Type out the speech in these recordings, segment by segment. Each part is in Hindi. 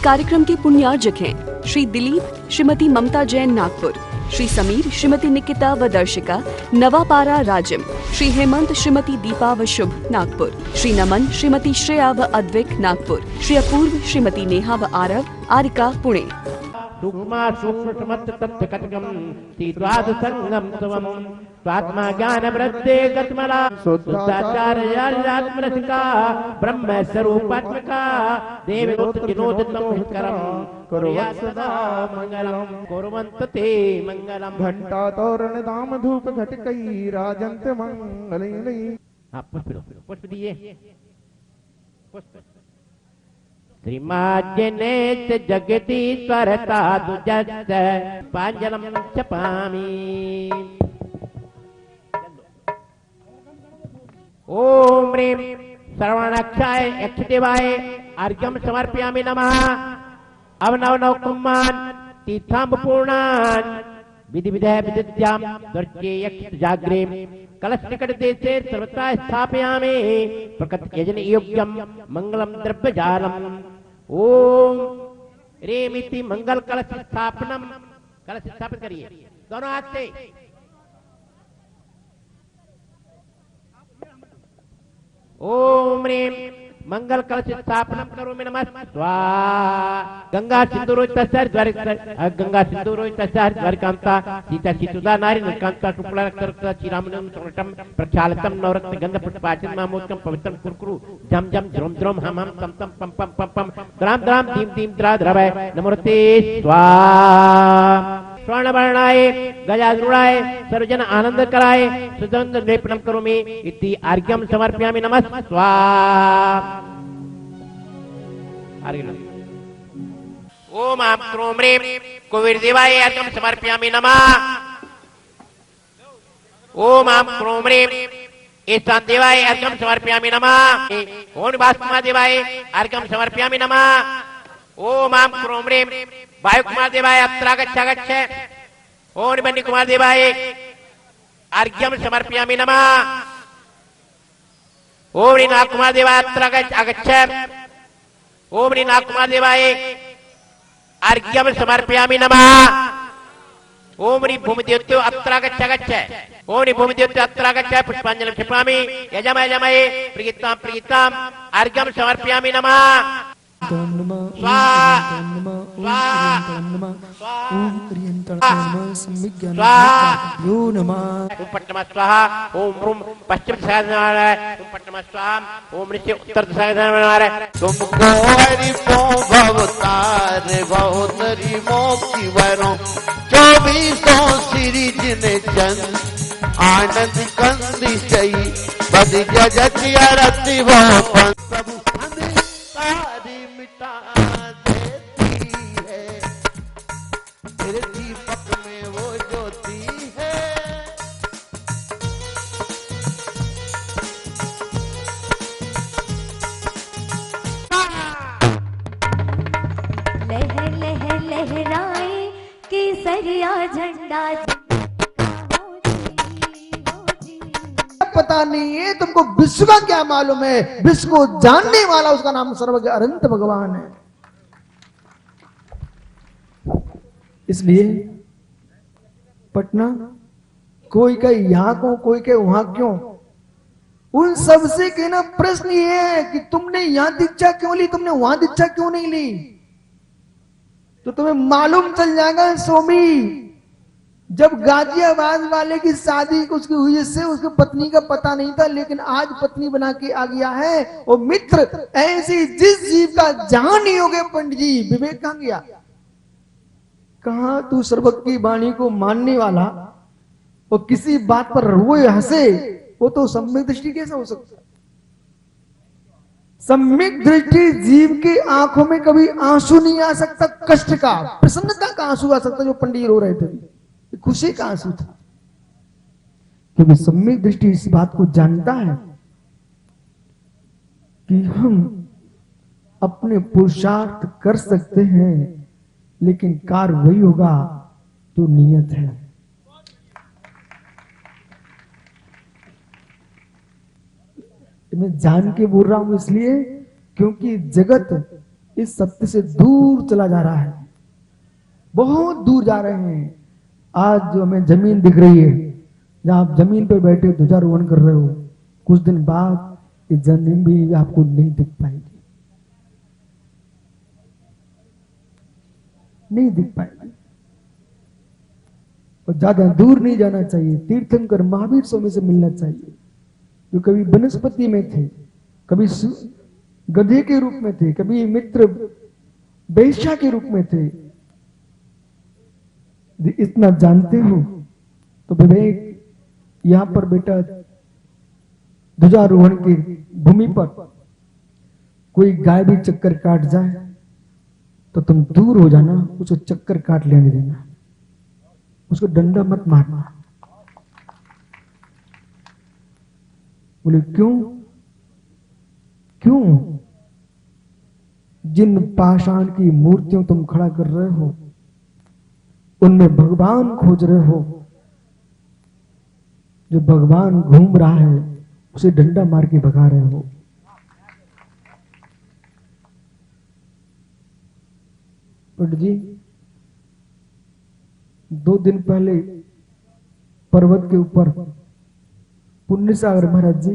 कार्यक्रम के पुण्यार्जक हैं श्री दिलीप, श्रीमती ममता जैन नागपुर, श्री समीर, श्रीमती निकिता व दर्शिका नवापारा राजिम, श्री हेमंत, श्रीमती दीपा व शुभ नागपुर, श्री नमन, श्रीमती श्रेया व अद्विक नागपुर, श्री अपूर्व, श्रीमती नेहा व आरव आरिका पुणे। सूक्ष्मा सूक्ष्म समस्त तथ्य कटकम तीर्वाद संगम तवम स्वात्मा ज्ञान वृद्धे गतमला शुद्धाचार्यात्मरसिका ब्रह्म स्वरूपात्मका देवोत किनोदितम हितकरम कुर्वत् सदा मंगलम कुर्वन्त ते मंगलम। घंटा तोरण दाम धूप घटकई राजंत मंगलई। हाँ पुष्प दिए पुष्प। श्रीमाजनेत जगदीश्वरता दुजस्त पांजलम चपामि। ओम ह्रीं सर्वणाक्षाय यक्षदेवाय अर्घ्यं समर्पयामि नमः। अवनव कुम्मान तीर्थाम्बपूर्णान् विधि विधय विदित्यां दुर्गे यक्ष जाग्रे कलश निकट देशे सर्वथा स्थापयामि प्रकृत यजन योग्यं मंगलम द्रव्य जालम। ओम रेमिति मंगल कलश स्थापनम। कलश स्थापित करिए दोनों हाथ से। ओम ह्रीं मंगल कलश स्थापनम करोमि नमः स्वाहा। गंगा सिंदूरोचितस्य गंगा सिंदूरोचितस्य द्वारिकांता सीता सीतुदा नारी निकांता शुक्ला रक्तरक्ता श्रीरामनम समृतम प्रक्षालितम नवरत्न गंध पुष्पाचन मामोदकम पवित्रम कुरकुरु झम झम ध्रुम ध्रुम हम हम तम तम पम पम पम पम द्राम द्राम दीम दीम द्रा द्रवय नमोते स्वाहा। स्वर्ण वर्णाय गजारूढ़ाय सर्वजन आनंद कराय सुगंध लेपनम करोमि इति अर्घ्यं समर्पयामि नमः स्वाहा। ओम आम क्रोम ह्रीं कुबेर देवाय अर्घ्यं समर्पयामि नमः। ओम आम क्रोम ह्रीं ईशान देवाय अर्घ्यं समर्पयामि नमः। ओम वास्तुमा देवाय अर्घ्यं समर्पयामि नमः। ओम आम क्रोम ह्रीं वायु कुमार देवाय अत्रागच्छ। ओम बन्नी कुमार देवाय अर्घ्यं समर्पयामि नमः। ओम नाग कुमार देवाय अत्रागच्छ। ओम नाग कुमार देवाय अर्घ्यं समर्पयामि नमः। ओम भूमिदेवत्यो अत्रागच्छ। ओम भूमिदेवत्यो अत्रागच्छ पुष्पांजलिं क्षिपामि यजमये प्रगीतां अर्घ्यं समर्पयामि नमः। ओम रूम पश्चिम दिशा पट्टम स्वाहा। ओम नीचे उत्तर दिशा तुमको हरि भवतार बहुतरी मोक्ति वरों 24 सिरिज ने चंद आनंद कंद सही बद जगत अरति वो प्रभु सारी मिटा देती है तेरे दीपक में वो ज्योति है। लहर लहर लहराए केसरिया झंडा। पता नहीं है तुमको विश्व का क्या मालूम है। विश्व को जानने वाला उसका नाम सर्वज्ञ अनंत भगवान है। इसलिए पटना कोई का यहां को कोई के वहां क्यों, उन सबसे कहना प्रश्न ये है कि तुमने यहां दीक्षा क्यों ली, तुमने वहां दीक्षा क्यों नहीं ली। तो तुम्हें मालूम चल जाएगा स्वामी। जब गाजियाबाद वाले की शादी उसकी हुई से उसकी पत्नी का पता नहीं था, लेकिन आज पत्नी बना के आ गया है। और मित्र ऐसी जिस जीव का जहां नहीं हो गए पंडित जी, विवेक कहां गया। कहा तू सर्वज्ञ की वाणी को मानने वाला और किसी बात पर रोए हंसे, वो तो सम्यक दृष्टि कैसा हो सकता। सम्यक दृष्टि जीव के आंखों में कभी आंसू नहीं आ सकता कष्ट का, प्रसन्नता का आंसू आ सकता। जो पंडित रो रहे थे खुशी का आंसू था, क्योंकि सम्यक दृष्टि इस बात को जानता है कि हम अपने पुरुषार्थ कर सकते हैं, लेकिन कार्य वही होगा जो नियत है। मैं जान के बोल रहा हूं इसलिए क्योंकि जगत इस सत्य से दूर चला जा रहा है, बहुत दूर जा रहे हैं। आज जो हमें जमीन दिख रही है, जहां आप जमीन पर बैठे ध्वजारोहण कर रहे हो, कुछ दिन बाद ये जमीन भी आपको नहीं दिख पाएगी, नहीं दिख पाएगी। और ज्यादा दूर नहीं जाना चाहिए। तीर्थंकर महावीर स्वामी से मिलना चाहिए, जो कभी वनस्पति में थे, कभी गधे के रूप में थे, कभी मित्र वेश्या के रूप में थे। इतना जानते हो तो विवेक, यहां पर बेटा ध्वजारोहण की भूमि पर कोई गाय भी चक्कर काट जाए तो तुम दूर हो जाना, उसको चक्कर काट लेने देना, उसको डंडा मत मारना। बोले क्यों? क्यों? जिन पाषाण की मूर्तियों तुम खड़ा कर रहे हो, उनमें भगवान खोज रहे हो। जो भगवान घूम रहा है उसे डंडा मार के भगा रहे हो। पंडित जी, 2 दिन पहले पर्वत के ऊपर पुण्य सागर महाराज जी,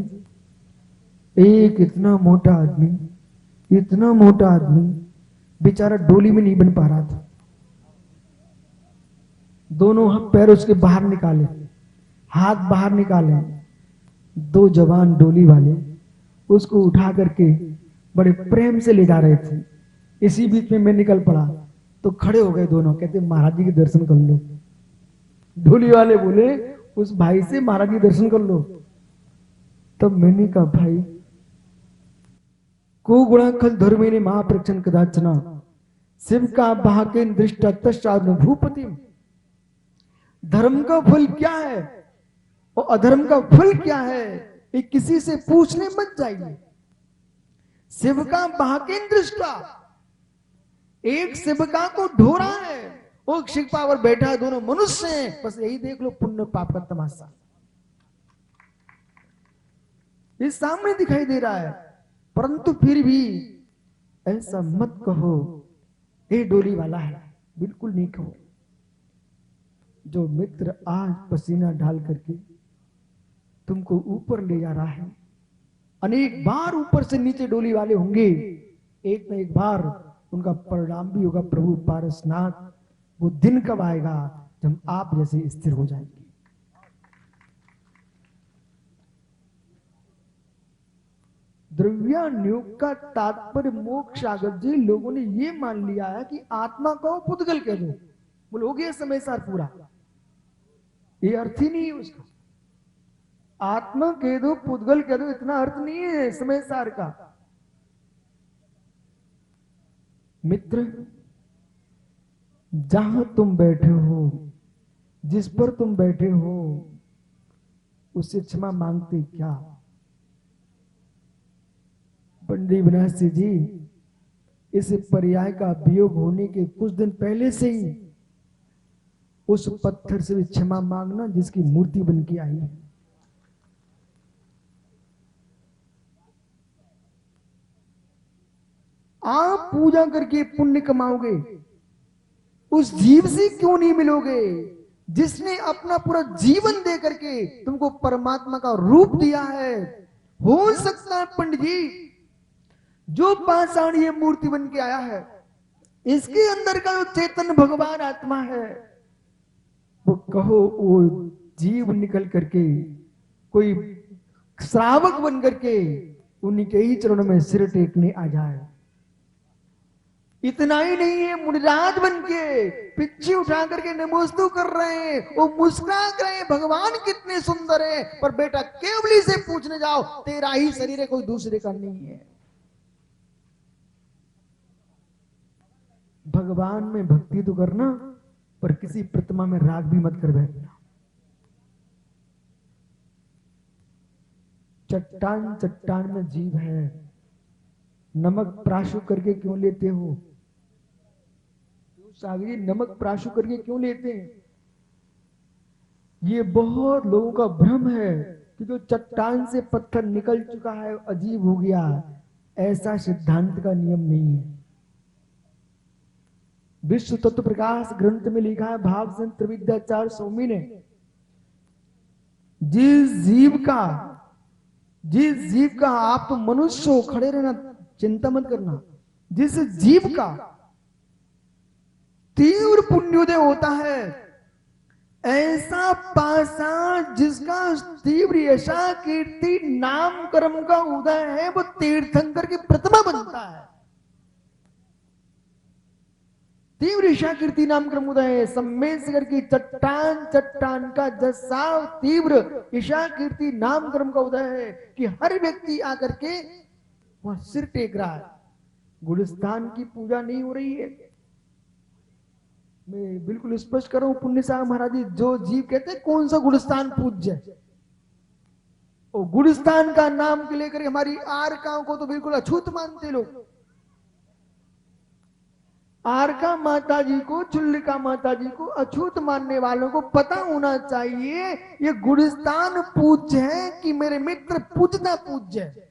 एक इतना मोटा आदमी बेचारा डोली में नहीं बन पा रहा था। दोनों पैर उसके बाहर निकाले, हाथ बाहर निकाले, 2 जवान डोली वाले उसको उठा करके बड़े प्रेम से ले जा रहे थे। इसी बीच में मैं निकल पड़ा तो खड़े हो गए दोनों, कहते महाराज जी के दर्शन कर लो। डोली वाले बोले उस भाई से महाराज जी दर्शन कर लो। तब मैंने कहा भाई, को गुणा खल धर्मेने महाप्रक्षण कदाचना शिव का भाके दृष्टा तस्चाद भूपति। धर्म का फल क्या है और अधर्म का फल क्या है, ये किसी से पूछने मत जाइए। शिव का भाके दृष्टा, एक शिवका को ढोरा है, वो शिवका पर बैठा है, दोनों मनुष्य हैं। बस यही देख लो पुण्य पाप का तमाशा, ये सामने दिखाई दे रहा है। परंतु फिर भी ऐसा मत कहो ये डोली वाला है, बिल्कुल नहीं कहो। जो मित्र आज पसीना डाल करके तुमको ऊपर ले जा रहा है, अनेक बार ऊपर से नीचे डोली वाले होंगे, एक न एक बार उनका परिणाम भी होगा। प्रभु पारसनाथ, वो दिन कब आएगा जब आप जैसे स्थिर हो जाएंगे। द्रव्यान्योग का तात्पर्य मोक्ष। आगत जी, लोगों ने ये मान लिया है कि आत्मा को पुद्गल कह दो, बोले हो गया समय सार पूरा। ये अर्थ ही नहीं है उसका। आत्मा कह दो, पुद्गल कह दो, इतना अर्थ नहीं है समय सार का। मित्र, जहां तुम बैठे हो, जिस पर तुम बैठे हो, उससे क्षमा मांगते क्या? पंडित बनारसी जी, इस पर्याय का वियोग होने के कुछ दिन पहले से ही उस पत्थर से भी क्षमा मांगना जिसकी मूर्ति बन के आई है। आप पूजा करके पुण्य कमाओगे, उस जीव से क्यों नहीं मिलोगे जिसने अपना पूरा जीवन दे करके तुमको परमात्मा का रूप दिया है? हो सकता है पंडित जी, जो पाषाण ये मूर्ति बन के आया है, इसके अंदर का जो चेतन भगवान आत्मा है, वो कहो वो जीव निकल करके कोई श्रावक बन करके उन्हीं के ही चरणों में सिर टेकने आ जाए। इतना ही नहीं है, मुनिराज बन के पिच्ची उठा करके नमोस्तु कर रहे हैं, वो मुस्कुरा रहे हैं, भगवान कितने सुंदर है। पर बेटा केवली से पूछने जाओ, तेरा ही शरीर है, कोई दूसरे का नहीं है। भगवान में भक्ति तो करना, पर किसी प्रतिमा में राग भी मत कर बैठना। चट्टान चट्टान में जीव है, नमक प्राशु करके क्यों लेते हो? सागरी, नमक प्राशु करके क्यों लेते हैं? ये बहुत लोगों का भ्रम है कि जो चट्टान से पत्थर निकल चुका है अजीब हो गया, ऐसा सिद्धांत का नियम नहीं है। विश्व तत्व प्रकाश ग्रंथ में लिखा है भाव संत त्रिविद्याचार्य स्वामी ने, जिस जीव का आप तो मनुष्य हो, खड़े रहना, चिंता मत करना, जिस जीव का तीव्र पुण्योदय होता है, ऐसा पाषाण जिसका तीव्र यशा कीर्ति नाम कर्म का उदय है, वो तीर्थंकर की प्रतिमा बनता है। तीव्र ईशा कीर्ति नाम क्रम उदय है। सम्मेसगर की चट्टान का जैसा तीव्र ईशा कीर्ति नाम क्रम का उदय है कि हर व्यक्ति आकर के वह सिर टेक रहा है। गुलिस्तान की पूजा नहीं हो रही है। मैं बिल्कुल स्पष्ट कर रहा हूं, पुण्य साहब महाराज जी, जो जीव कहते हैं कौन सा गुलिस्तान पूज्य है, और गुलिस्तान का नाम के लेकर हमारी आरकाओं को तो बिल्कुल अछूत मानते लोग। आरका माता जी को, चुल्लिका माता जी को अछूत मानने वालों को पता होना चाहिए ये गुलिस्तान पूज्य है कि मेरे मित्र पूजना पूज्य है।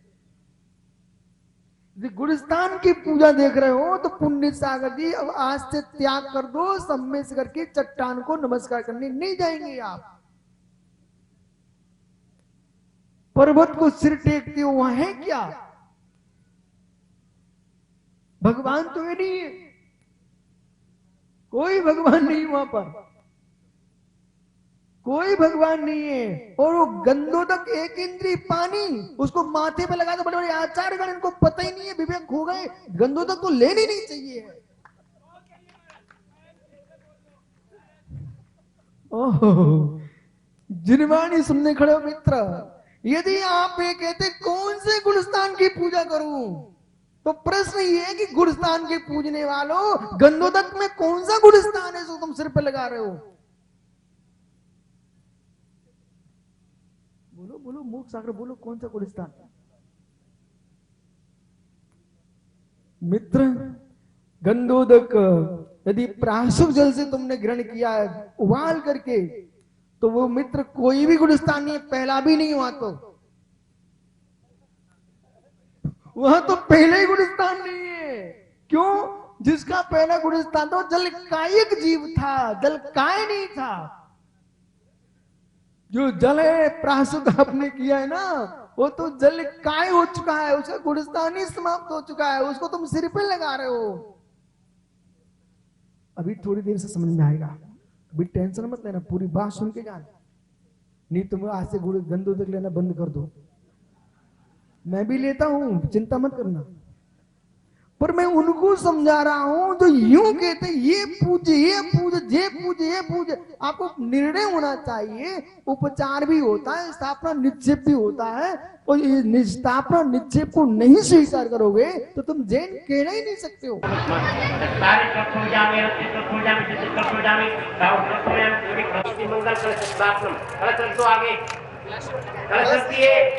गुलिस्तान की पूजा देख रहे हो तो पुण्य सागर जी अब आज से त्याग कर दो, सम्मेसगर की चट्टान को नमस्कार करने नहीं जाएंगे आप। पर्वत को सिर टेकते हो, वहां है क्या? भगवान तो ये नहीं है, कोई भगवान नहीं, वहां पर कोई भगवान नहीं है। और वो गंधोदक एक इंद्री पानी उसको माथे पे लगा दो, बड़े बड़े आचार्यगण इनको पता ही नहीं है, विवेक हो गए, गंधोदक तो लेनी नहीं चाहिए। ओह, जिनवाणी सुनने खड़े हो मित्र, यदि आप ये कहते कौन से गुलिस्तान की पूजा करूं, तो प्रश्न ये है कि गुलिस्तान के पूजने वालों, गंधोदक में कौन सा गुलिस्तान है जो तुम सिर पे लगा रहे हो? बोलो बोलो मूक सागर, बोलो कौन सा गुलिस्तान? मित्र, गंधोदक यदि प्राशुभ जल से तुमने ग्रहण किया है उबाल करके, तो वो मित्र कोई भी गुलिस्तान नहीं है, पहला भी नहीं हुआ तो वहां तो पहले ही गुलिस्तान नहीं है। क्यों? जिसका पहला गुलिस्तान था जल कायिक जीव था, जल काय नहीं था। जो जल प्राशुद्ध आपने किया है ना, वो तो जल काय हो चुका है, उसका गुलिस्तान ही समाप्त हो चुका है, उसको तुम सिर पे लगा रहे हो। अभी थोड़ी देर से समझ में आएगा, अभी टेंशन मत लेना, पूरी बात सुन के जाना, नहीं तुम आज से गंधोदक लेना बंद कर दो। मैं भी लेता हूं, चिंता मत करना, पर मैं उनको समझा रहा हूं जो यूं कहते ये पूज्य, ये पूज्य, ये पूज्य, ये पूज्य। आपको निर्णय होना चाहिए, उपचार भी होता है, स्थापना निक्षेप भी होता है, और ये स्थापना निक्षेप को नहीं स्वीकार करोगे तो तुम जैन कहना ही नहीं सकते हो।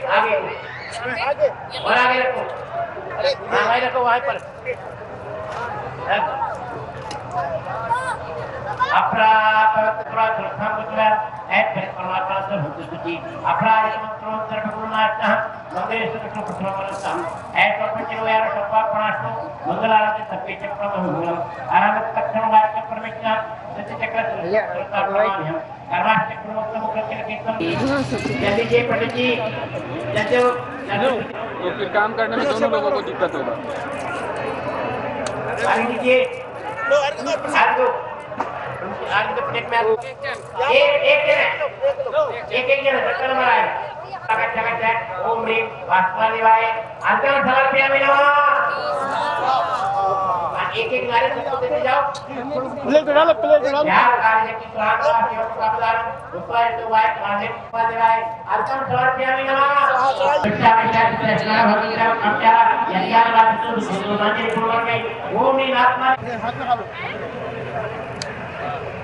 आगे और आगे रखो, हाँ रखो वहां पर। तो फिर काम करने में दोनों लोगों को दिक्कत होगा। ओम ह्रीं वासुदेवाय अंतर समर्पयामि नमः। एक एक नारे सबको देते जाओ, प्लेट डालो, प्लेट डालो। यार कार्य की स्वागत सेवा का प्रदान उपाय तो वाय काहे वासुदेवाय अंतर समर्पयामि नमः। विद्या विद्या कृष्ण भगवान अप्यारा यज्ञ वास्तु सुमाने पूर्ण में ओम ह्रीं आत्मा हाथ में डालो,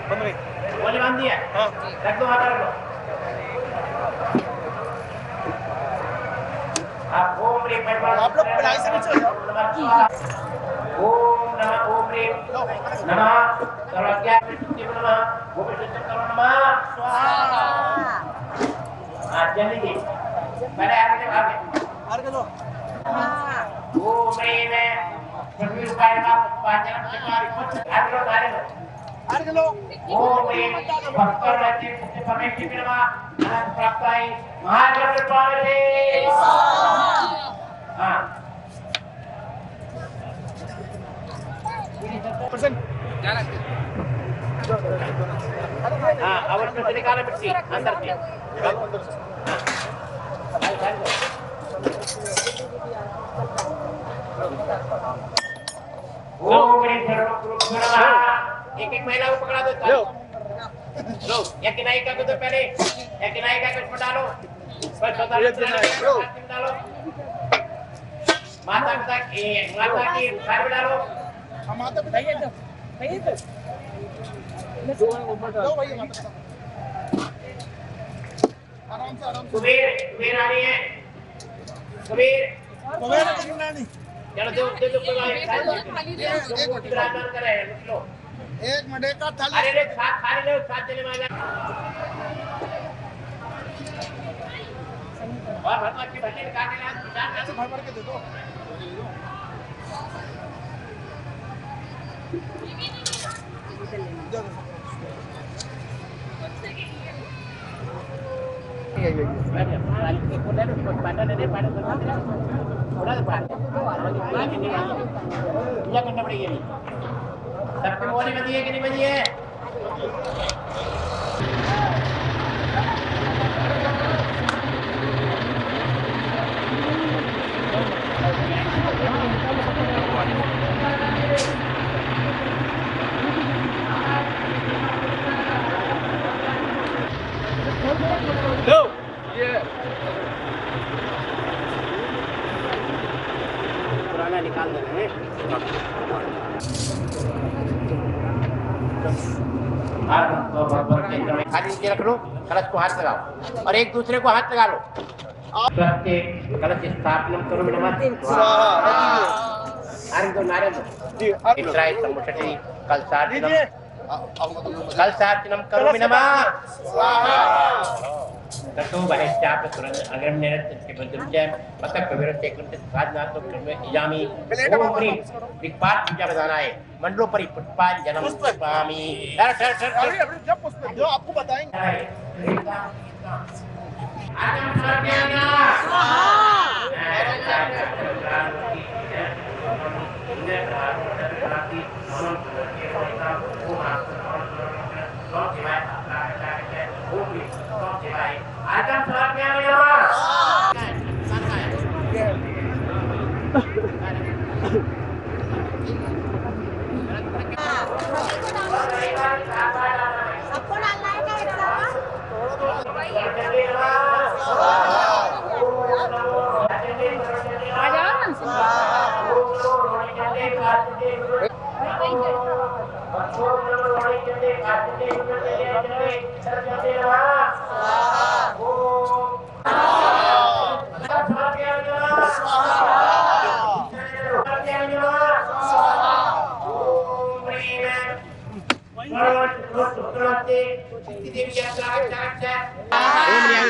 बोले बांध दिया, हां रख दो, हाथ रख दो। आप ओम ह्रीं आप लोग पढ़ाई से नीचे हो जाओ। ओम नमः ओम ह्रीं नमः सर्वज्ञ नमः गोविंद करो नमः स्वाहा। आज जल्दी जी पहले आगे दो, ओम ह्रीं पृथ्वी उपायना पाचन चकारी कुछ आगे लो ओम भक्तर रहते मुझे परमेश्वर की नमः अनंत प्राप्ताई महादेव पार्वती हां हाँ अवश्य से निकाले मिट्टी अंदर से एक एक महिला को पकड़ा दो लो एक नायिका को तो पहले एक नायिका को इसमें डालो डालो माता पिता की सार में डालो माता पिता कुबेर आ रही है कुबेर चलो दे दो विराजमान करे लो एक मडे का थाली अरे साथ थाली लो साथ देने वाला और भगवान की भजन काटे भर भर के दे दो करना पड़ेगी सबकी मोहरी बजी है कि नहीं बजी है पुराना निकाल देना है खाली नीचे रख लो कलश को हाथ लगाओ और एक दूसरे को हाथ लगा लो प्रत्येक कलश स्थापना करो नमः आनंद नारायण इस्राएल समुषति कलशार्चनम करो नमः ततो बहिश्चाप तुरंत अग्रम निरत के बंधुजय पतक विरत एकम साधनात् कर्म यामी ओम ह्रीं दिक्पाल पूजा बताना है मंडलों पर पुष्पान जन्म पामी जो आपको बताएंगे सबको डालना है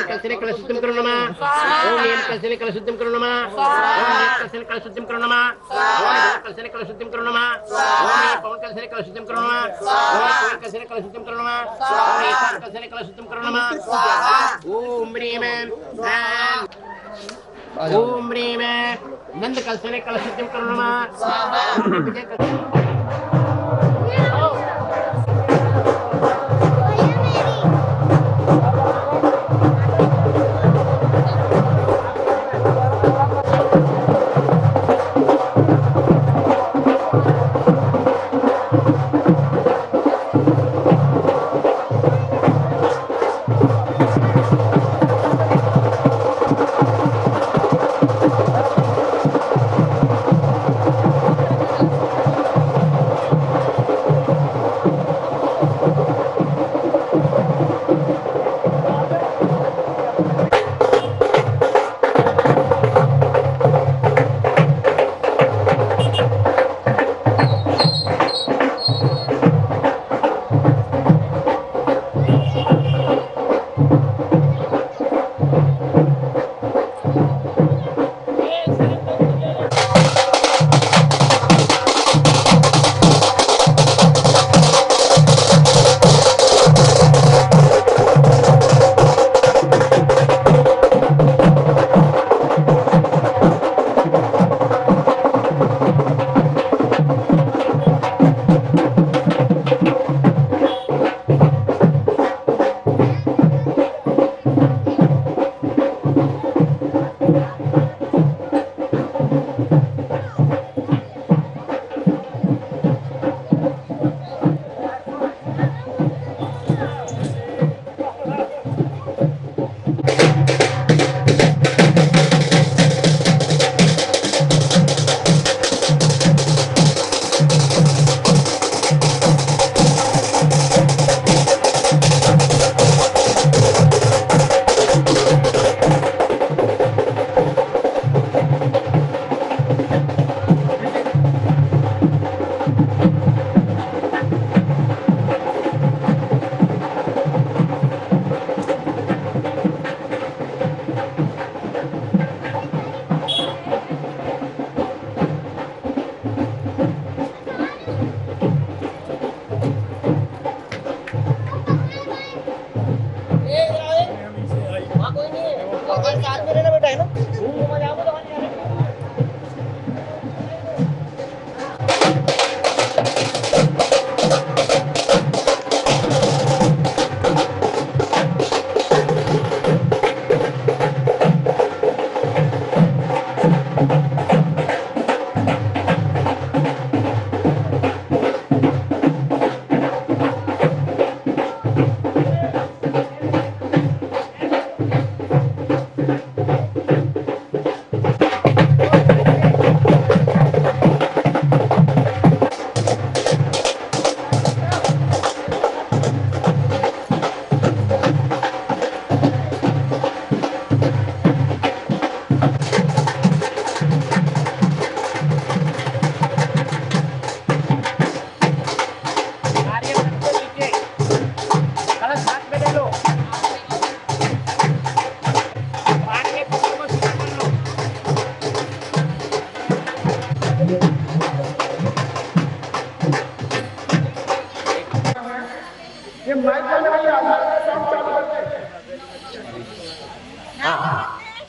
कलशने कलशुद्धं करो नमः ओम नियम कलशने कलशुद्धं करो नमः ओम कलशने कलशुद्धं करो नमः ओम कलशने कलशुद्धं करो नमः ओम पवन कलशने कलशुद्धं करो नमः ओम कलशने कलशुद्धं करो नमः ओम ईशान कलशने कलशुद्धं करो नमः ओम ह्रीं ओम ह्रीं नंद कलशने कलशुद्धं करो नमः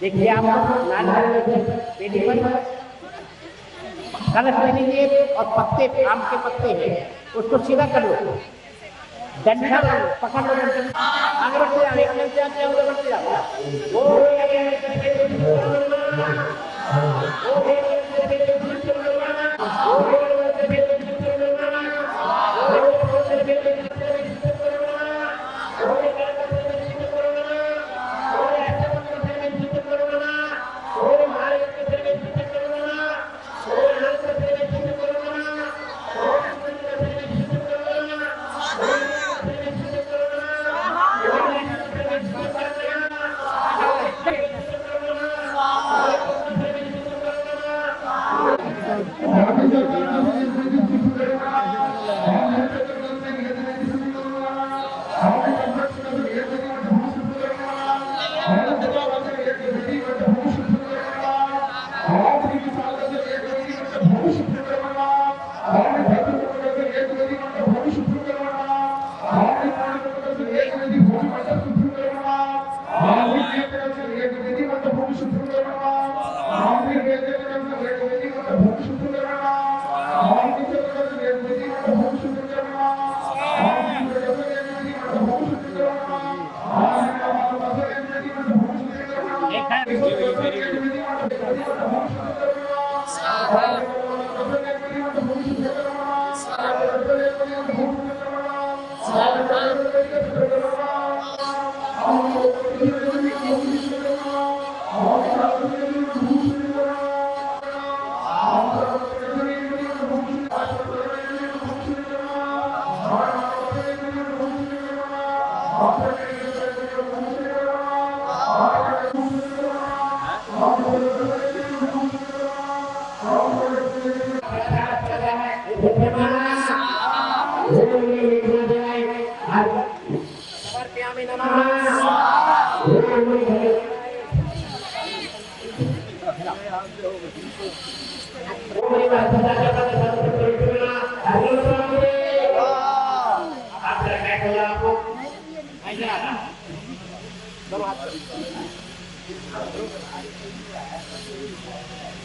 देखिए आप नारियल पेटी पर कलश ले लीजिए और पत्ते आम के पत्ते हैं उसको सीधा कर लो, डंडा पकड़ लो, आगे बढ़ते जाओ, एक मिनट से आते हैं, उधर बढ़ते जाओ।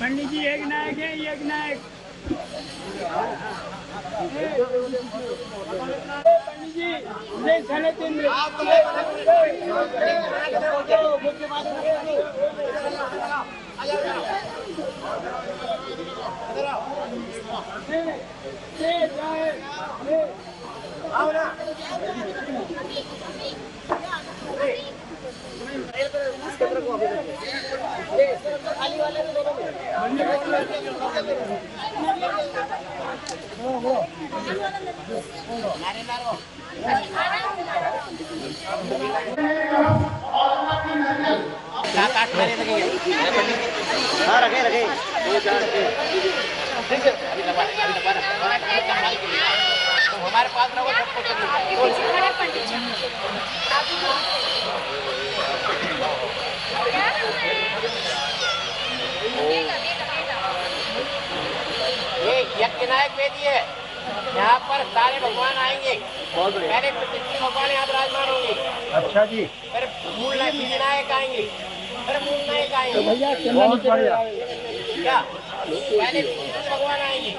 पंडित जी एक नायक है, एक नायक। पंडित जी नहीं साढ़े 3 हाँ रखे रखे 2-4 ठीक है, अभी लगवा तो हमारे पास रहो ये यज्ञ नायक वेदी है, यहाँ पर सारे भगवान आएंगे, पहले प्रतिष्ठित भगवान यहाँ विराजमान होंगे। अच्छा जी। फिर मूल नायक आएंगे, फिर मूल नायक आएंगे। क्या पहले प्रतिष्ठित भगवान आएंगे,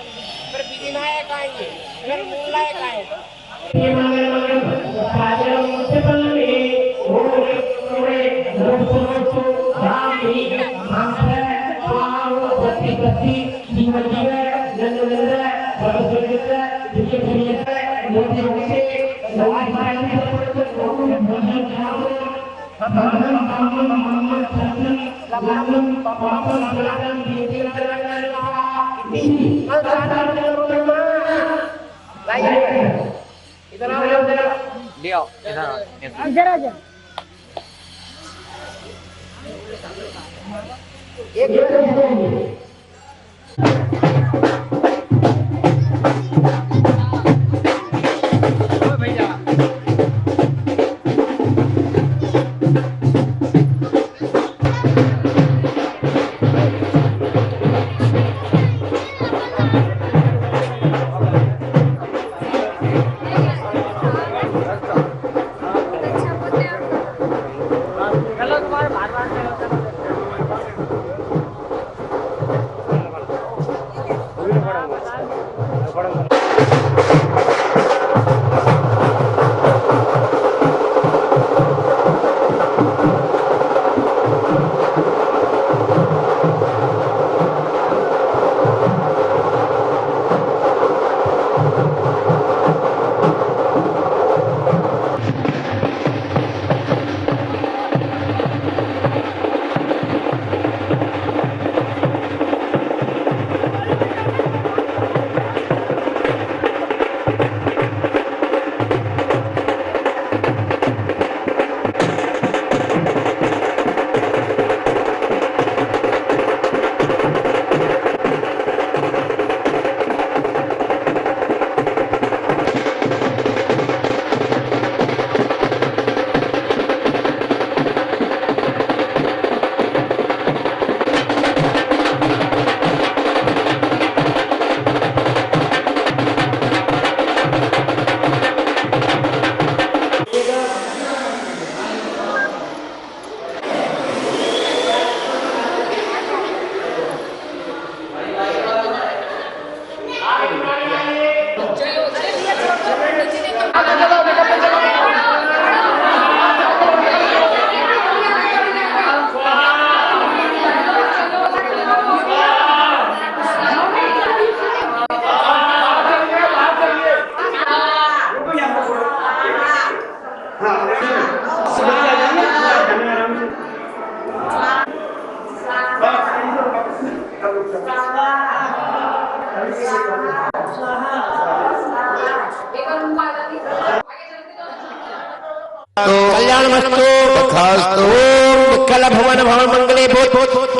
फिर विधि नायक आएंगे, फिर मूल नायक आएंगे। इधर आ जा। कल्याणमस्तु तथास्तु। कल भवन भवन मंगले भूत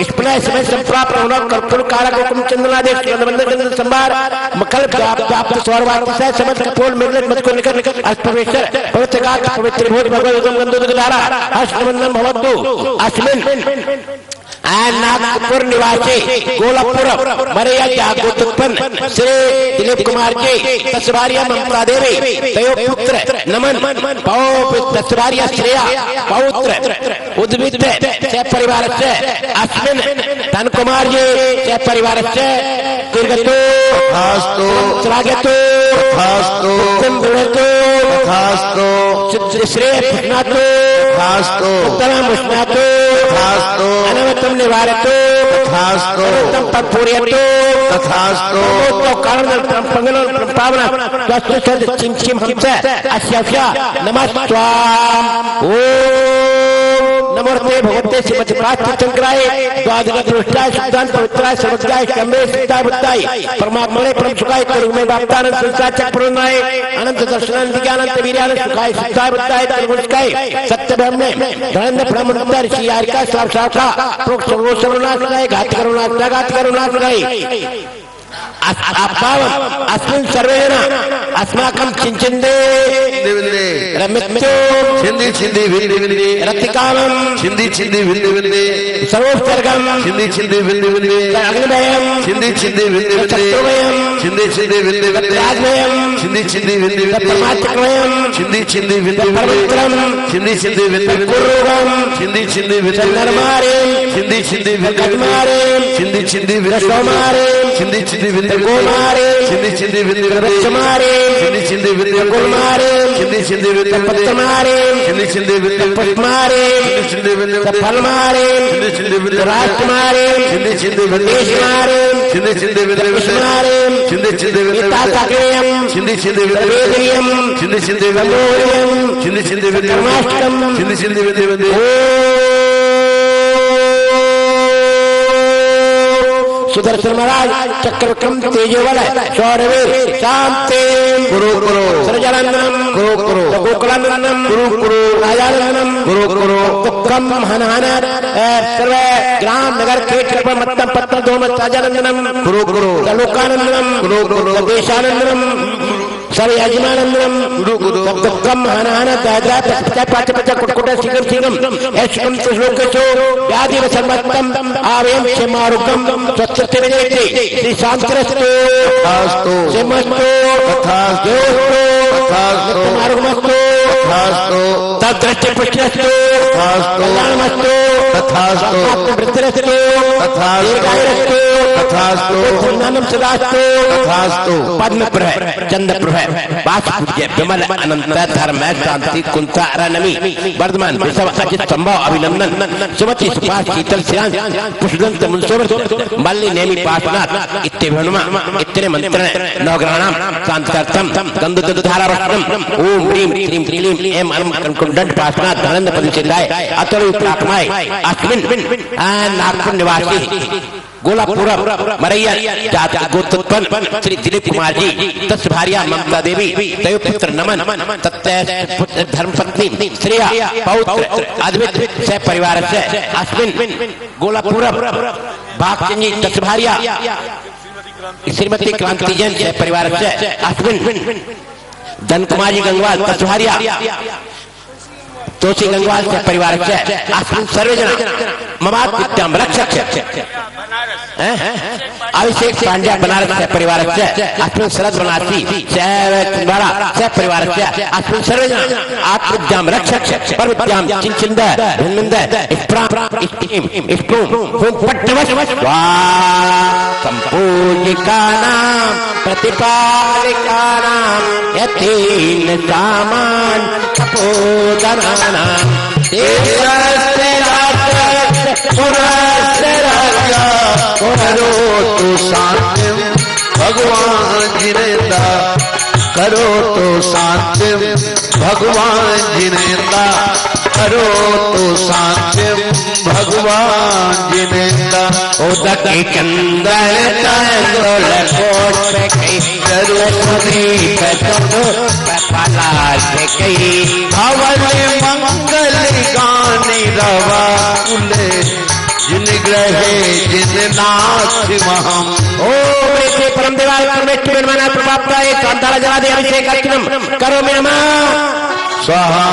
स्प्लैश समय संप्राप्त होना कर्पूर कारक हुकुम चंदनादेश चंद्र संभार मकल प्राप्त स्वर्वार्थ से समस्त कपोल मिलत मत को निकट अष्टवेश्वर पवित्र का पवित्र भूत भगवत गंधोदक धारा हर्षवंदन भवतु अस्मिन नागपुर निवासी गोलापुर मरैया जागोत्पन्न श्री दिलीप कुमार जी तस्वारिया ममता देवी तयो पुत्र नमन तस्वारिया श्रेया पौत्र उद्भिद से परिवार से अस्मिन धन कुमार जी से परिवार से दीर्घतो तथास्तु स्वागतो तथास्तु कुंभतो तथास्तु श्रेय कृष्णातो तथास्तु उत्तम उष्णातो तथास्तु अनवतम निवारतो तथास्तु उत्तम पदपूर्यतो तथास्तु तो कारण पंगल पावना स्वस्थ सद चिमचिम हमसे अस्यास्य नमस्त्वाम ओम नमोते भगवते श्रीमती प्राच्य चंद्राय द्वादश दृष्टाय सिद्धांत पवित्राय सर्वज्ञाय कम्बे सिद्धाय बुद्धाय परमात्मने परम सुखाय करुणे बाप्तानंद संसार चक्रुनाय अनंत दर्शनानंद ज्ञानंत वीर्यानंद सुखाय सिद्धाय बुद्धाय तरुणस्काय सत्य ब्रह्मे धनंद ब्रह्मंतर श्री आर्का श्राव शाखा प्रोक्त सर्वनाशनाय घात करुणाशनाय पावन अस्मिन् सर्वेण अस्माकं चिंचिन्दे रमित्यो छिंदी छिंदी विंदी विंदी रतिकालं छिंदी छिंदी विंदी विंदी सर्वोत्सर्गं छिंदी छिंदी विंदी विंदी अग्निमयं छिंदी छिंदी विंदी विंदी चतुर्मयं छिंदी छिंदी विंदी विंदी राजमयं छिंदी छिंदी विंदी विंदी परमात्मयं छिंदी छिंदी विंदी विंदी पवित्रं छिंदी छिंदी विंदी विंदी कुर्रुगं छिंदी छिंदी विंदी विंदी चंद्रमारें छिंदी छिंदी विंदी विंदी कदमारें छिंदी छिंदी विंदी रसोमारें छिंदी छिंदी विंदी विंदी गोमारें छिंदी छिंदी विंदी विंदी रक्षमारें छिंदी छिंदी विंदी विंदी गुलमारें छिंदी छिंदी विंदी विंदी पत्तमारें छिंदी छिंदी विंदी विंदी पुष्पमारें छिंदी विंदी विंदी फलमारें छिंदी छिंदी विंदी राजकुमारें छिंदी छिंदी विंदी देशमारें छिंदी छिंदी विंदी पुष्पमारें छिंदी छिंदी विंदी तातकेयं छिंदी छिंदी विंदी वेदरियं छिंदी छिंदी विंदी गमोरियं छिंदी छिंदी विंदी कर्माष्टकं छिंदी छिंदी विंदी विंदी सुदर्शन महाराज चक्रकम तेजोवल शौरवीर शांति गुरु गुरु सर्वजनंदनम गुरु गुरु गोकुलानंदनम गुरु गुरु राजानंदनम गुरु गुरु दुक्कम हनहन सर्व ग्राम नगर कीट कृपा मत्तम पत्र दोम राजानंदनम गुरु गुरु लोकानंदनम गुरु गुरु देशानंदनम सर्व यजमानंदनम गुरु गुरु दुक्कम हनहन दादरा पाच पाच कुटकुट सिगम सिगम यशकम श्लोकेशो व्याधि वसन्मत्तम आवेम क्षमारुकम स्वच्छते विजयते श्री शांतिरस्तु तथास्तु सेमस्तु तथास्तु तथास्तु मार्गमस्तु तथास्तु तद्दृष्टि पुष्टिरस्तु तथास्तु कल्याणमस्तु तथास्तु वृद्धिरस्तु तथास्तु दीर्घायुरस्तु तथास्तु पुण्यम सदास्तु तथास्तु पद्मप्रभ चंद्रप्रभ वासुपूज्य विमल अनंत धर्म शांति कुंता अरनमी वर्धमान विषव अजित संभव अभिनंदन सुमति सुपास शीतल श्याम पुष्पदंत मुंसोवर मल्ली नेमी पासनाथ इत्तेभनुमा इत्तरे मंत्र नवग्रहणाम शांतार्थम गंधुदंत धारावस्त्रम ओम ह्रीम क्लीम क्लीम एम अरम कुंडंड पासनाथ धनंद पदिचिदाय अतरु प्राकमाय अस्मिन नागपुर निवासी गोलापुर मरैया जात गोत्रोत्पन्न श्री दिलीप कुमार जी तस्भार्या ममता देवी तयो पुत्र नमन तत्ते धर्मपत्नी श्रेया पौत्र अद्वित से परिवार से अस्मिन गोलापुर भागचंदी तस्भार्या श्रीमती क्रांति जैन से परिवार से अस्मिन धन कुमार जी गंगवाल तस्भार्या तोसी गंगवाल से परिवार से अस्मिन सर्वजना ममात विद्याम रक्षक अभिषेक पांड्या बनारस से परिवार से अस्मिन शरद बनारसी छिंदवाड़ा से परिवार से अस्मिन सर्वजना आत्मविद्याम रक्षक परविद्याम चिंचिंद भिन्नंद इस्प्राम इस्टीम इस्प्रूम पट्टवश संपूजिकानां प्रतिपालिकानां यतीन सामान कपोदनानां करो तो शांति भगवान जिनेंदा करो तो शांति भगवान जिनेंदा करो तो शांति भगवान जिनेंदा उदक कंदर चंद्र कोट पे कई सरस्वती पलाश कई भवन मंगल रवा कुले जिन ग्रहे जिन नाथ महम। ओम रे परम देवाय परमेश्वर निर्माण प्रभावताय कांतारा जला दे अभिषेक अर्चनम करो मे नमः स्वाहा।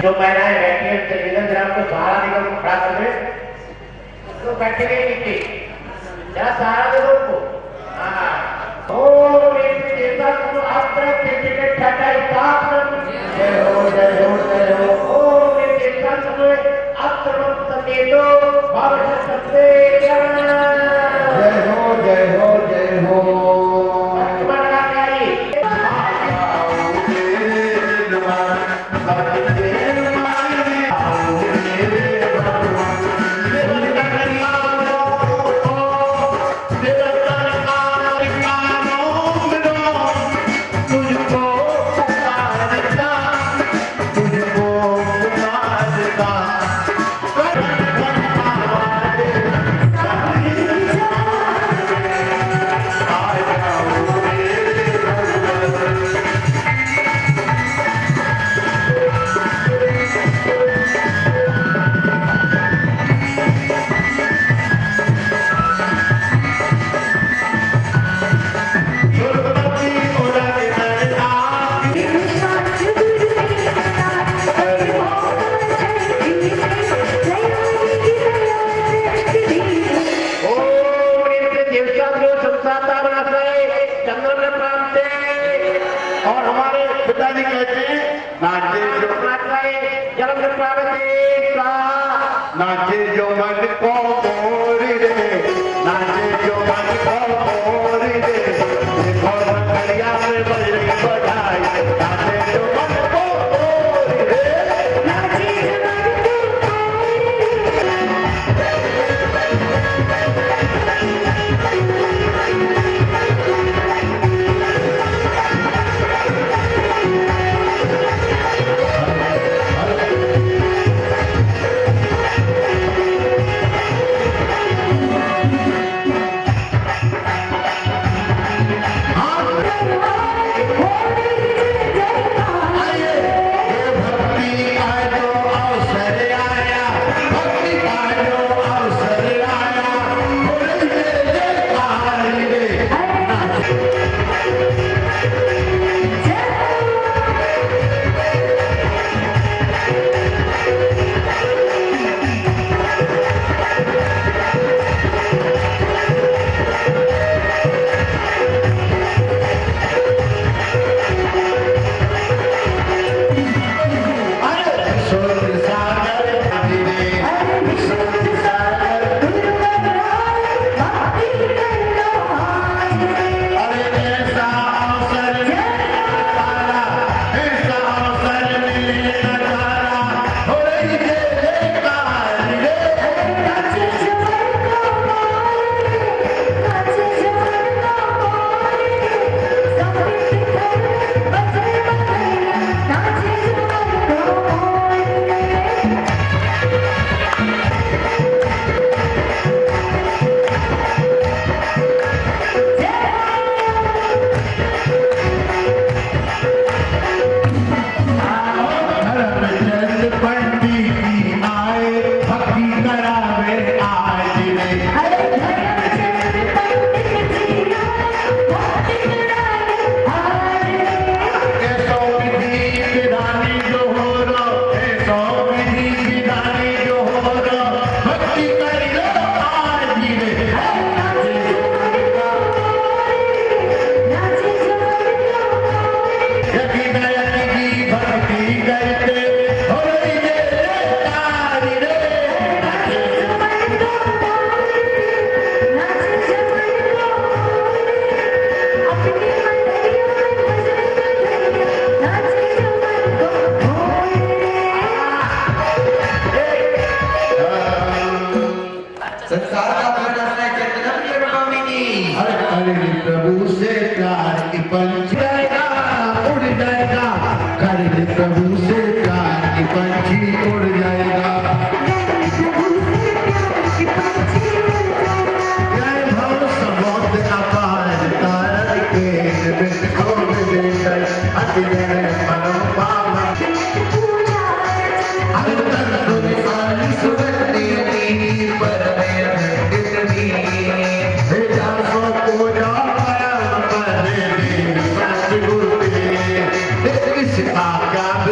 जो महिलाएं बैठी हैं उनसे निवेदन जरा आपको सहारा देकर उनको खड़ा कर दे। लोग बैठे गए नीचे, जरा सहारा दे दो उनको। ओम एक देवता को आप तरफ से छठा साफ जय हो जय हो जय हो। ओम एक देवता को आप तरफ से दो भगवान सबसे जय हो जय हो जय हो। नाचे जो मन को मोरी रे, नाचे जो मन को मोरी रे, देखो नगरिया में बज रही बधाई, नाचे जो मन को मोरी रे, नाचे जो मन को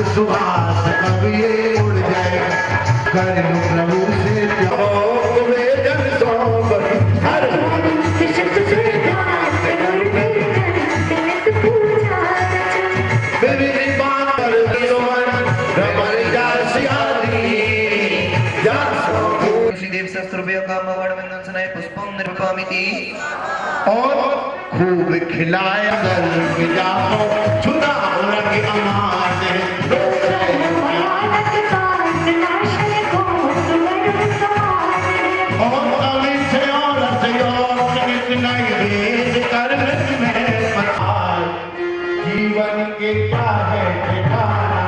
सुहास अब ये उड़ जाएगा कर लो प्रभु से प्यार वे जन सोबर हर मेरी बात कर दियो रमण जासियादी जासो देव शस्त्रभ्य काम वडवंदन सनाय पुष्पम निर्पामिति और खूब खिलाए दल मिजाओ छुदा लगे अमान और अभी से और नहीं भेद कर में पताल जीवन के क्या है ठिकाना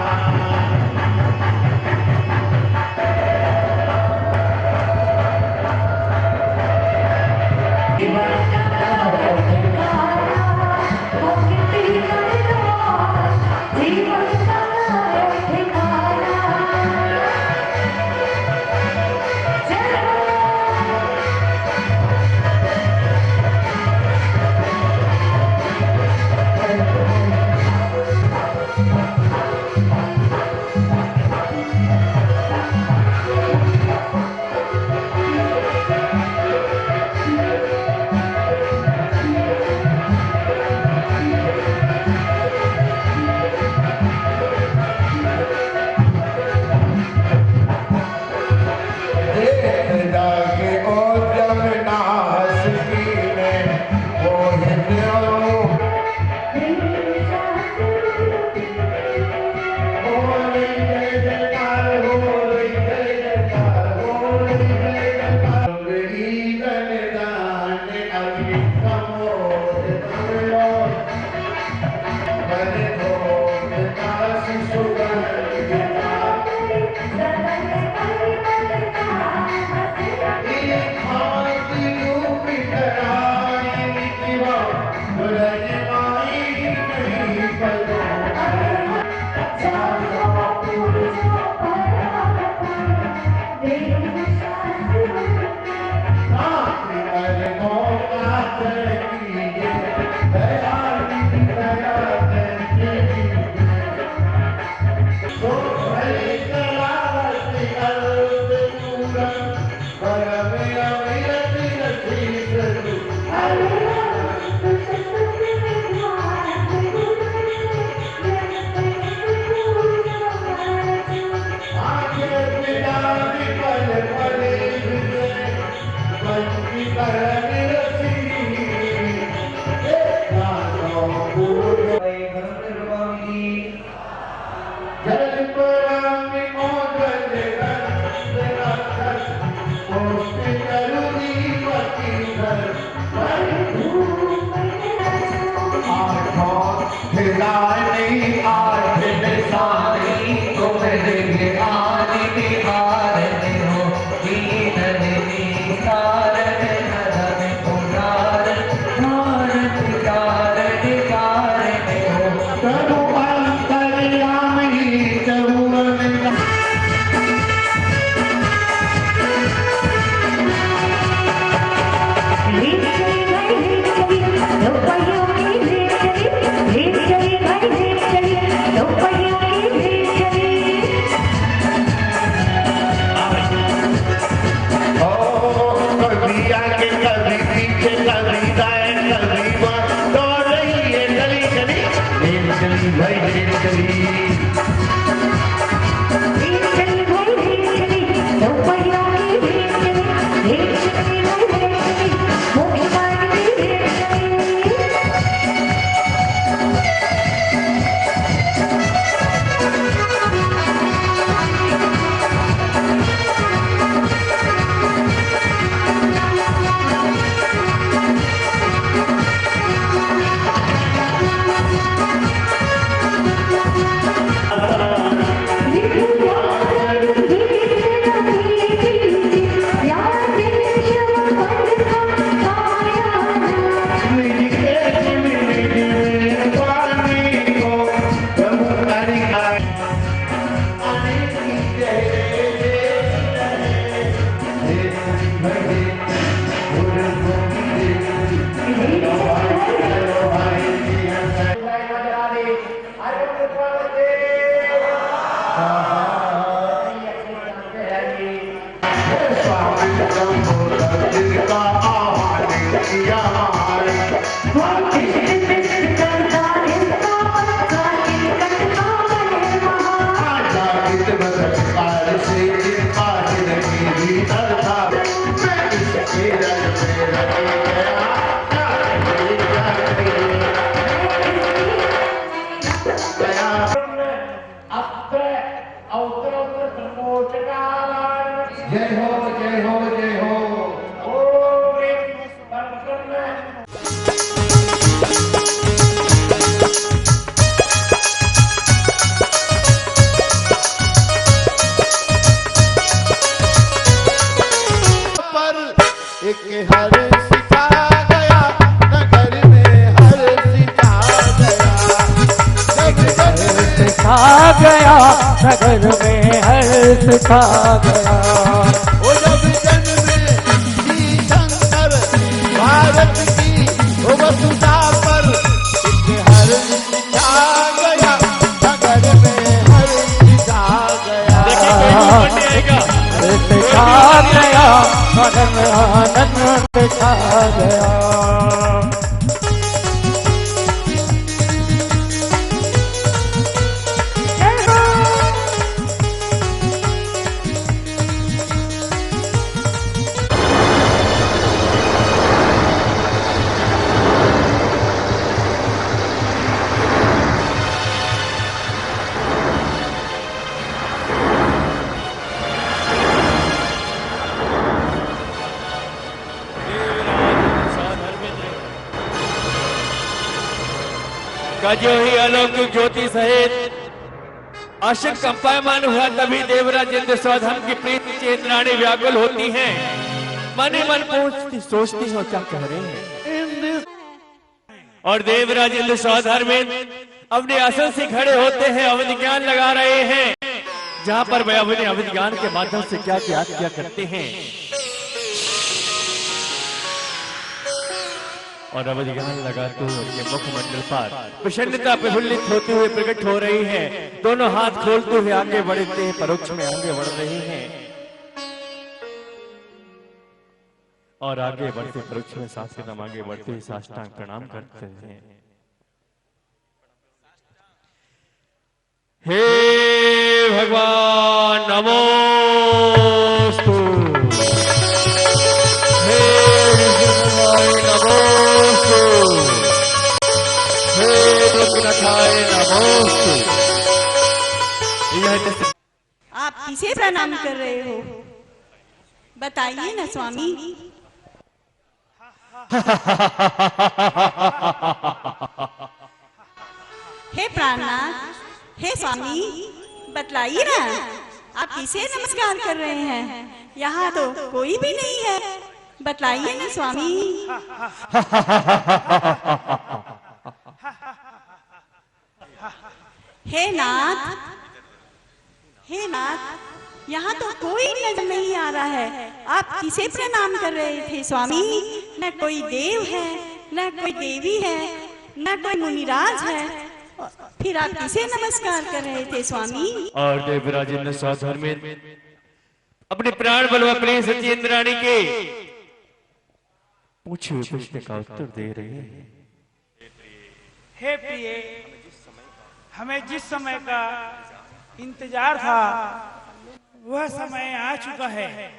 नगर में हर्ष छा गया। ओ जब जन्मे श्री शंकर भारत की वसुधा पर एक हर्ष छा गया, नगर में हर्ष छा गया। हर्ष छा गया, नगर में आनंद छा गया। जो ही अलौकिक ज्योति सहित आशिक कंपायमान हुआ, तभी देवराज इंद्र स्वधर्म की प्रीति चेतनाएं व्याकुल होती हैं। मन ही मन पूछती सोचती हो क्या कह रहे हैं। और देवराज इंद्र स्वधर्म अपने आसन से खड़े होते हैं, अवधि ज्ञान लगा रहे हैं, जहां पर वे अपने अवधि ज्ञान के माध्यम से क्या क्या करते हैं। और अवधि ज्ञान लगाते हुए उनके मुखमंडल पर प्रसन्नता प्रफुल्लित होते हुए प्रकट हो रही है। दोनों हाथ खोलते हुए आगे बढ़ते हैं, परोक्ष में आगे बढ़ रही हैं। और आगे बढ़ते वृक्ष में सांसें दम आगे बढ़ते ही साष्टांग प्रणाम करते हैं। हे भगवान नमोस्तु, हे विष्णुवाय नमोस्तु, हे रुद्रनाथाय नमोस्तु। आप किसे प्रणाम कर रहे हो, बताइए ना स्वामी। हे प्राणनाथ, हे स्वामी, बतलाइए ना आप किसे नमस्कार कर रहे हैं। यहाँ तो कोई भी नहीं है, बतलाइए ना स्वामी। हे नाथ, हे नाथ, यहाँ तो कोई नजर नहीं आ रहा है, आप किसे प्रणाम कर रहे थे स्वामी। न कोई देव है, न कोई देवी है, न कोई मुनिराज है, फिर आप किसे नमस्कार कर रहे थे स्वामी। और देवराजेंद्र स्वधर्मी अपने प्राण बलवा प्रिय सत्येंद्राणी के पूछे हुए प्रश्न का उत्तर दे रहे हैं। हे प्रिय, हमें जिस समय का इंतजार था वह समय आ चुका है।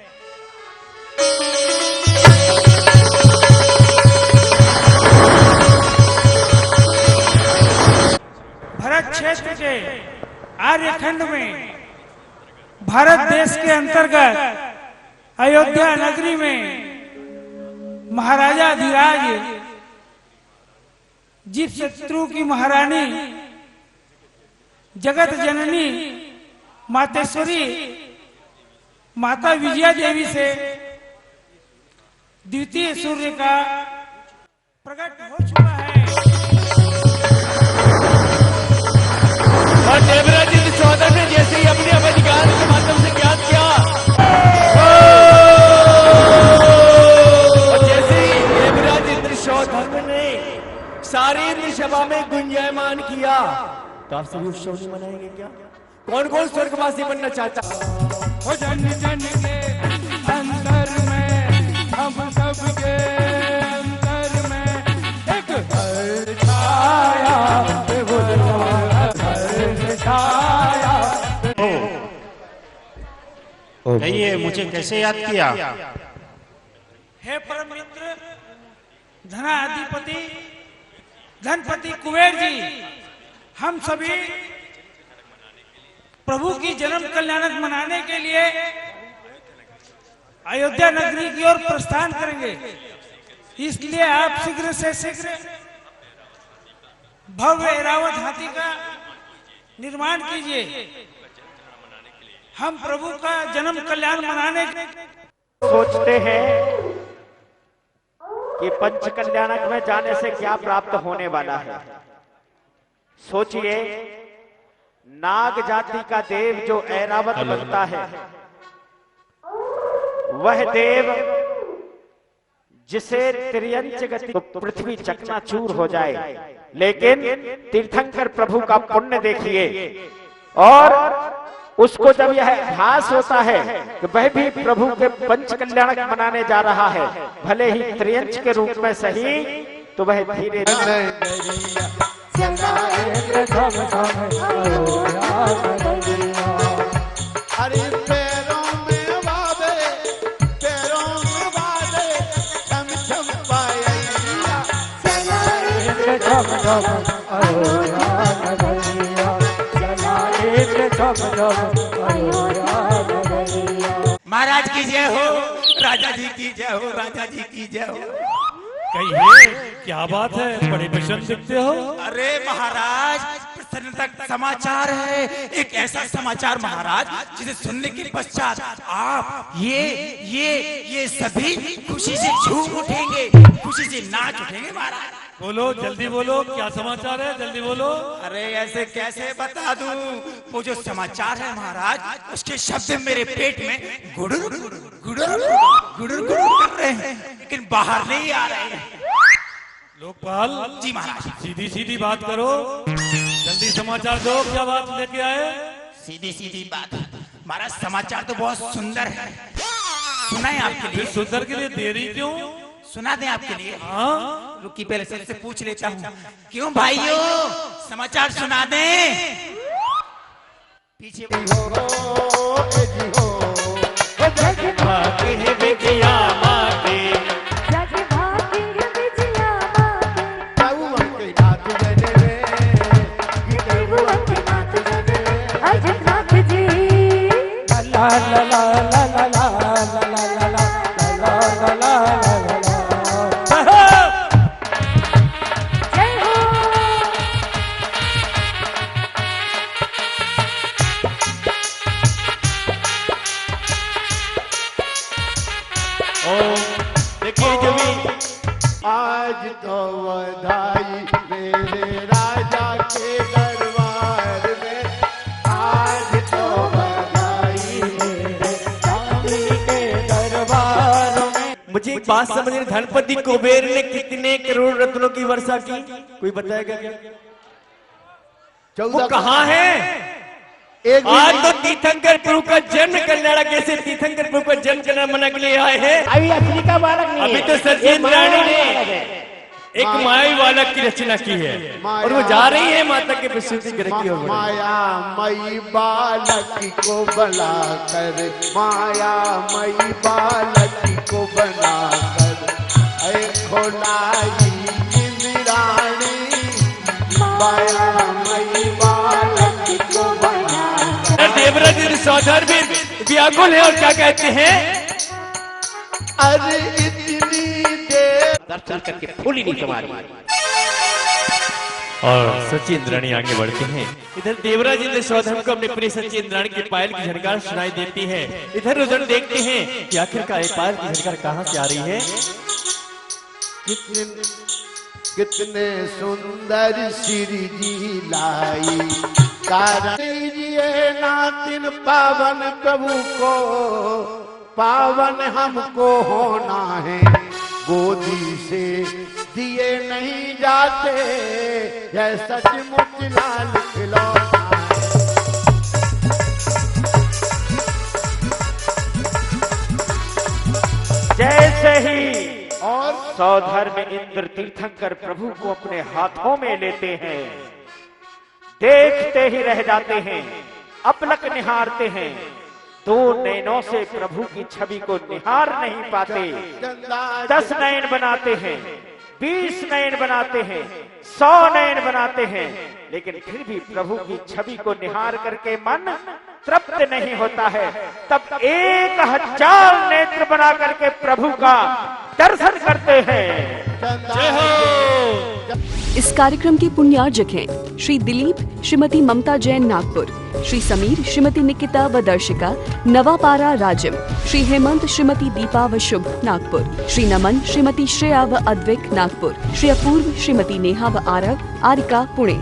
भरत क्षेत्र के आर्यखंड में भारत देश के अंतर्गत अयोध्या नगरी में महाराजा धीराज जीत शत्रु की महारानी जगत जननी मातेश्वरी माता विजया देवी से द्वितीय सूर्य का प्रकट हो चुका है। और देवराज चौधरी ने जैसे ही अपने अधिकार के माध्यम से ज्ञात किया, और जैसे ही देवराज चौधरी ने सारी सभा में गुंजायमान किया, तो आप सभी उत्सव नहीं मनाएंगे क्या? कौन कौन स्वर्गवासी बनना चाहता? हो जन जन के अंतर में, हम सबके अंतर में एक हर छाया, कहिए मुझे कैसे याद किया? हे परम मित्र धनाधिपति धनपति कुबेर जी, हम सभी प्रभु की जन्म कल्याणक मनाने के लिए अयोध्या नगरी की ओर प्रस्थान करेंगे। इसलिए आप शीघ्र से शीघ्र भव्य ऐरावत हाथी का निर्माण कीजिए। हम प्रभु का जन्म कल्याण मनाने सोचते हैं कि पंच कल्याणक में जाने से क्या प्राप्त होने वाला है। सोचिए, नाग जाति का देव जो ऐरावत बनता है, वह देव जिसे त्रियंच गति तो पृथ्वी चकनाचूर हो जाए, लेकिन तीर्थंकर प्रभु का पुण्य देखिए, और उसको जब यह आभास होता है कि वह भी प्रभु के पंच कल्याणक मनाने जा रहा है, भले ही त्रियंच के रूप में सही, तो वह धीरे धीरे हरि पैरों में वादे, पैरों में वादे, छम छम पायलिया, झम झम अयोध्या नगरिया, झम झम अयोध्या नगरिया। महाराज की जय हो, राजा जी की जय हो, राजा जी की जय हो। कहिए क्या बात है, बड़े प्रसन्न दिखते हो। अरे महाराज, प्रसन्नता समाचार है, एक ऐसा समाचार महाराज जिसे सुनने के पश्चात आप ये सभी खुशी से झूम उठेंगे, खुशी से नाच उठेंगे महाराज। बोलो जल्दी बोलो, क्या समाचार है, जल्दी बोलो। अरे ऐसे कैसे बता दूं, वो जो समाचार है महाराज, उसके शब्द मेरे पेट में गुड़ुर गुड़ुर गुड़ुर गुड़ुर कर रहे हैं, लेकिन बाहर नहीं आ रहे हैं। लोकपाल जी महाराज, सीधी सीधी बात करो, जल्दी समाचार दो, क्या बात लेके आए? सीधी सीधी बात महाराज, समाचार तो बहुत सुंदर है। सुनाए आपके लिए। सुंदर के लिए देरी क्यों? सुना दें आपके लिए। हाँ रुकी पहले सबसे पूछ लेता हूँ, क्यों भाइयों समाचार सुना दें? पीछे आज तो बधाई मेरे राजा के दरबार में, आज तो बधाई मेरे स्वामी के दरबार में। मुझे एक बात समझ नहीं, धनपति कुबेर ने कितने करोड़ रत्नों की वर्षा की? कोई बताएगा क्या? वो कहाँ है? आज तो तीर्थंकर प्रभु का जन्म करने, कैसे तीर्थंकर प्रभु का जन्म करना मना के लिए आए हैं? अभी असली का बालक नहीं अभी है। तो सचिन रानी ने एक माई बालक की रचना की है और वो जा रही है माता के प्रसूति करके। माया मई बालक को बना कर, माया मई बालक को बना कर खोलाई इंद्राणी, माया मई बालक को बना। देवराज सौधर भी व्याकुल है और क्या कहते हैं? अरे इतनी देर दर्शन करके फूल ही नहीं तुम्हारी। और सचिंद्राणी आगे बढ़ते हैं। इधर देवराज इंद्र सौधर्म को अपने प्रिय सचिंद्राणी की पायल की झनकार सुनाई देती है। इधर उधर देखते हैं कि आखिरकार ये पायल की झनकार कहाँ से आ रही है। कितने सुंदर श्री जी लाई, कारण दीजिए नातिन पावन प्रभु को, पावन हमको होना है, गोदी से दिए नहीं जाते, यह सचमुच लाल खिलौना है। जैसे ही और सौधर में इंद्र तीर्थंकर प्रभु को अपने हाथों में लेते हैं, देखते ही रह जाते हैं, अपलक निहारते हैं, दो नयनों से प्रभु की छवि को निहार नहीं पाते। 10 नयन बनाते हैं, 20 नयन बनाते हैं, 100 नयन बनाते हैं, लेकिन फिर भी प्रभु की छवि को निहार करके मन तृप्त नहीं होता है। तब 1000 नेत्र बना करके प्रभु का दर्शन करते हैं। जय हो। इस कार्यक्रम के पुण्यार्जक हैं श्री दिलीप, श्रीमती ममता जैन नागपुर, श्री समीर, श्रीमती निकिता व दर्शिका नवापारा राजम, श्री हेमंत, श्रीमती दीपा व शुभ नागपुर, श्री नमन, श्रीमती श्रेया व अद्विक नागपुर, श्री अपूर्व, श्रीमती नेहा व आरव आरिका पुणे।